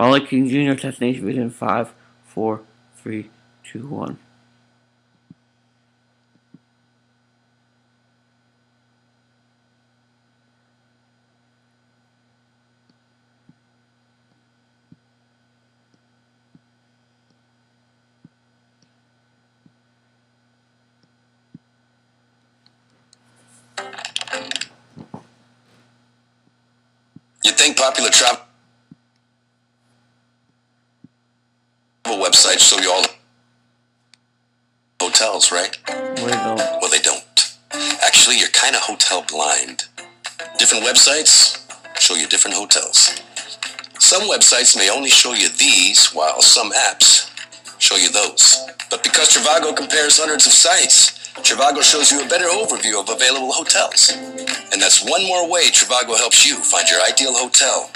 MLK Jr. Assassination Video in 5, 4, 3, 2, 1. You think popular travel websites show you all the hotels, right? Well, they don't. Actually, you're kind of hotel blind. Different websites show you different hotels. Some websites may only show you these, while some apps show you those. But because Trivago compares hundreds of sites, Trivago shows you a better overview of available hotels. And that's one more way Trivago helps you find your ideal hotel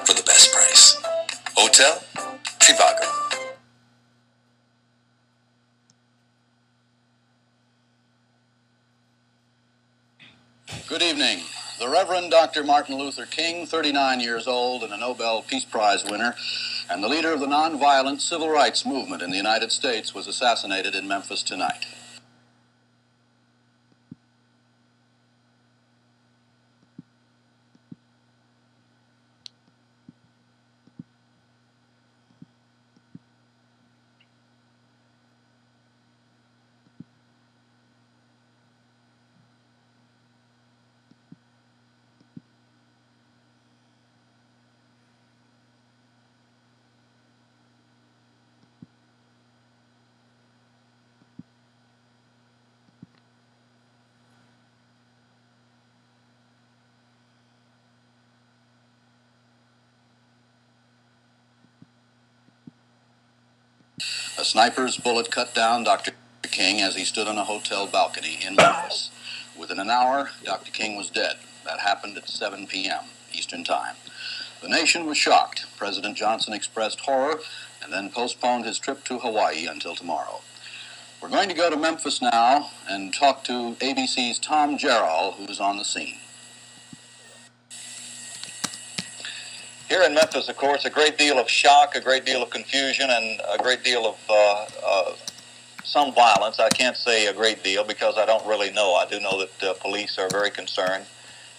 for the best price. Hotel Trivago. Good evening. The Reverend Dr. Martin Luther King, 39 years old and a Nobel Peace Prize winner, and the leader of the nonviolent civil rights movement in the United States, was assassinated in Memphis tonight. A sniper's bullet cut down Dr. King as he stood on a hotel balcony in Memphis. Within an hour, Dr. King was dead. That happened at 7 p.m. Eastern Time. The nation was shocked. President Johnson expressed horror and then postponed his trip to Hawaii until tomorrow. We're going to go to Memphis now and talk to ABC's Tom Gerald, who's on the scene. Here in Memphis, of course, a great deal of shock, a great deal of confusion, and a great deal of some violence. I can't say a great deal because I don't really know. I do know that police are very concerned,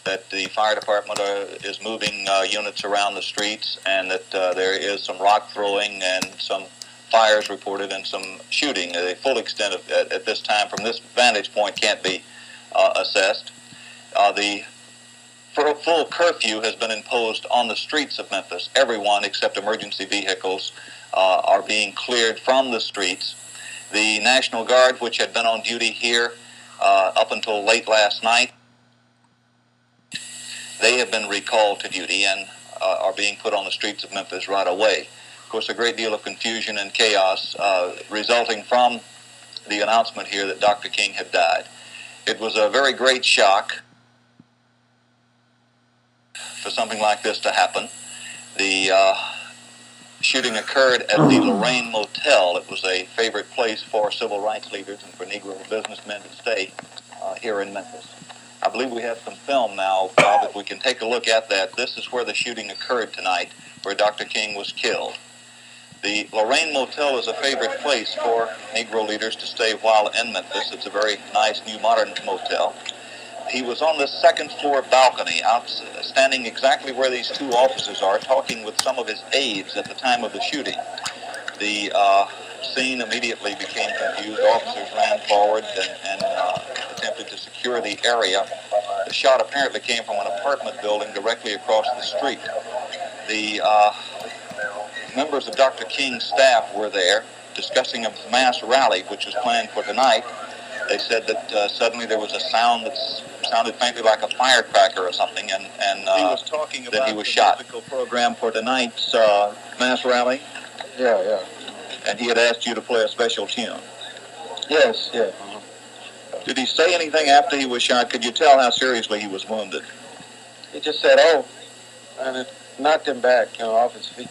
that the fire department is moving units around the streets, and that there is some rock throwing and some fires reported and some shooting. The full extent of at this time from this vantage point can't be assessed. The full curfew has been imposed on the streets of Memphis. Everyone except emergency vehicles are being cleared from the streets. The National Guard, which had been on duty here up until late last night, they have been recalled to duty and are being put on the streets of Memphis right away. Of course, a great deal of confusion and chaos resulting from the announcement here that Dr. King had died. It was a very great shock for something like this to happen. The shooting occurred at the Lorraine Motel. It was a favorite place for civil rights leaders and for Negro businessmen to stay here in Memphis. I believe we have some film now, Bob, if we can take a look at that. This is where the shooting occurred tonight, where Dr. King was killed. The Lorraine Motel is a favorite place for Negro leaders to stay while in Memphis. It's a very nice, new, modern motel. He was on the second floor balcony, standing exactly where these two officers are, talking with some of his aides at the time of the shooting. The scene immediately became confused. Officers ran forward and attempted to secure the area. The shot apparently came from an apartment building directly across the street. The members of Dr. King's staff were there discussing a mass rally which was planned for tonight. They said that suddenly there was a sound that sounded faintly like a firecracker or something, and he was talking about he was shot. The program for tonight's mass rally. Yeah. And he had asked you to play a special tune. Yes. Did he say anything after he was shot? Could you tell how seriously he was wounded? He just said, "Oh," and it knocked him back, off his feet.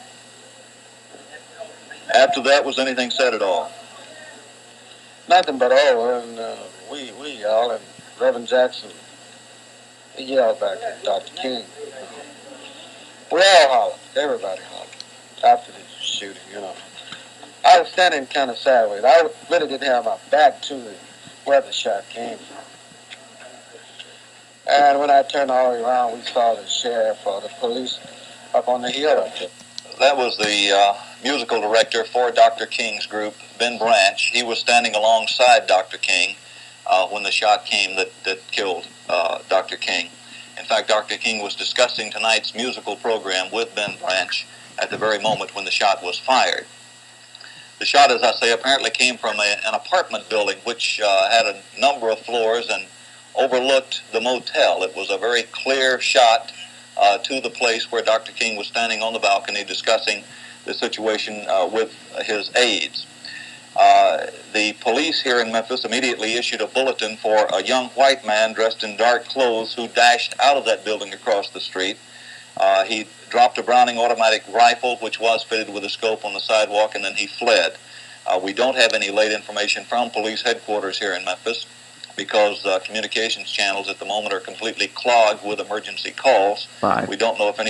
After that, was anything said at all? Nothing but "oh," and we yelled, and Reverend Jackson, he yelled back at Dr. King. We all hollered. Everybody hollered. after the shooting, you know. I was standing kind of sideways. I really didn't have my back to where the shot came from. And when I turned all the way around, we saw the sheriff or the police up on the hill up there. That was the musical director for Dr. King's group, Ben Branch. He was standing alongside Dr. King when the shot came that killed Dr. King. In fact, Dr. King was discussing tonight's musical program with Ben Branch at the very moment when the shot was fired. The shot, as I say, apparently came from an apartment building which had a number of floors and overlooked the motel. It was a very clear shot to the place where Dr. King was standing on the balcony discussing the situation with his aides. The police here in Memphis immediately issued a bulletin for a young white man dressed in dark clothes who dashed out of that building across the street. He dropped a Browning automatic rifle, which was fitted with a scope, on the sidewalk, and then he fled. We don't have any late information from police headquarters here in Memphis because communications channels at the moment are completely clogged with emergency calls. Five. We don't know if any